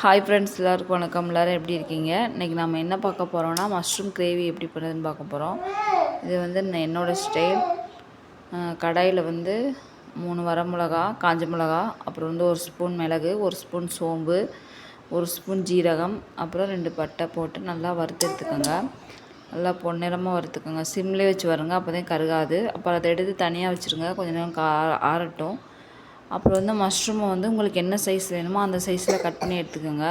Hi friends, எல்லாருக்கும் வணக்கம். எல்லோரும் எப்படி இருக்கீங்க? இன்றைக்கி நம்ம என்ன பார்க்க போகிறோன்னா, மஷ்ரூம் கிரேவி எப்படி பண்ணுறதுன்னு பார்க்க போகிறோம். இது வந்து என்னோடய ஸ்டைல். கடாயில் வந்து 3 வரமிளகா, காஞ்ச மிளகா, அப்புறம் வந்து 1 ஸ்பூன் மிளகு, 1 ஸ்பூன் சோம்பு, 1 ஸ்பூன் ஜீரகம், அப்புறம் 2 பட்டை போட்டு நல்லா வறுத்து எடுத்துக்கோங்க. நல்லா பொன்னிறமாக வறுத்துக்கோங்க. சிம்லேயே வச்சு வருங்க, அப்போ தான் கருகாது. அப்புறம் அதை எடுத்து தனியாக வச்சுருங்க, கொஞ்சம் நேரம் ஆறட்டும். அப்புறம் வந்து மஷ்ரூமை வந்து உங்களுக்கு என்ன சைஸ் வேணுமோ அந்த சைஸில் கட் பண்ணி எடுத்துக்கோங்க.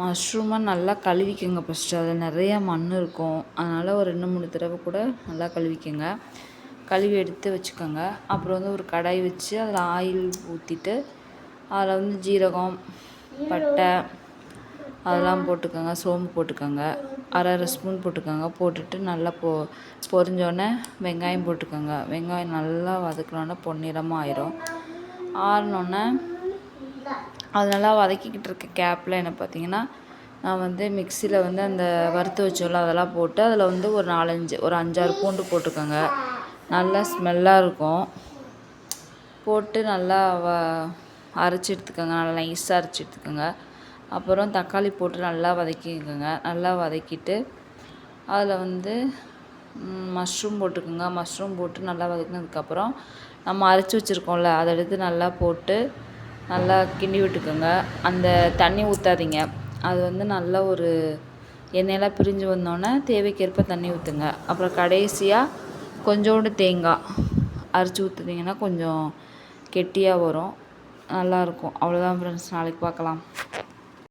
மஷ்ரூமை நல்லா கழுவிக்கோங்க. ஃபஸ்ட்டு அதில் நிறையா மண் இருக்கும், அதனால் ஒரு 2-3 தடவை கூட நல்லா கழுவிக்கோங்க. கழுவி எடுத்து வச்சுக்கோங்க. அப்புறம் வந்து ஒரு கடாய் வச்சு அதில் ஆயில் ஊற்றிட்டு அதில் வந்து ஜீரகம், பட்டை அதெல்லாம் போட்டுக்கோங்க. சோம்பு போட்டுக்கோங்க. அரை ஸ்பூன் போட்டுக்கோங்க. போட்டுட்டு நல்லா பொரிஞ்சோடனே வெங்காயம் போட்டுக்கோங்க. வெங்காயம் நல்லா வதக்கினோன்னே பொன்னிறமாக ஆயிரும். ஆறினோன்னே அது நல்லா வதக்கிக்கிட்டு இருக்க கேப்பில் என்ன பார்த்தீங்கன்னா, நான் வந்து மிக்சியில் வந்து அந்த வறுத்து வச்சோம்ல அதெல்லாம் போட்டு அதில் வந்து ஒரு 5-6 பூண்டு போட்டுக்கோங்க. நல்லா ஸ்மெல்லாக இருக்கும். போட்டு நல்லா அரைச்சி எடுத்துக்கோங்க. நல்லா நைஸாக அரைச்சி எடுத்துக்கோங்க. அப்புறம் தக்காளி போட்டு நல்லா வதக்கிக்கோங்க. நல்லா வதக்கிட்டு அதில் வந்து மஷ்ரூம் போட்டுக்கோங்க. மஷ்ரூம் போட்டு நல்லா வதக்கினதுக்கப்புறம் நம்ம அரைச்சி வச்சுருக்கோம்ல அதை எடுத்து நல்லா போட்டு நல்லா கிண்டி விட்டுக்கோங்க. அந்த தண்ணி ஊற்றாதீங்க. அது வந்து நல்லா ஒரு எண்ணெயெல்லாம் பிரிஞ்சு வந்தோடனே தேவைக்கேற்ப தண்ணி ஊற்றுங்க. அப்புறம் கடைசியாக கொஞ்சோண்டு தேங்காய் அரைச்சி ஊற்றுனீங்கன்னா கொஞ்சம் கெட்டியாக வரும், நல்லாயிருக்கும். அவ்வளோதான் ஃப்ரெண்ட்ஸ், நாளைக்கு பார்க்கலாம்.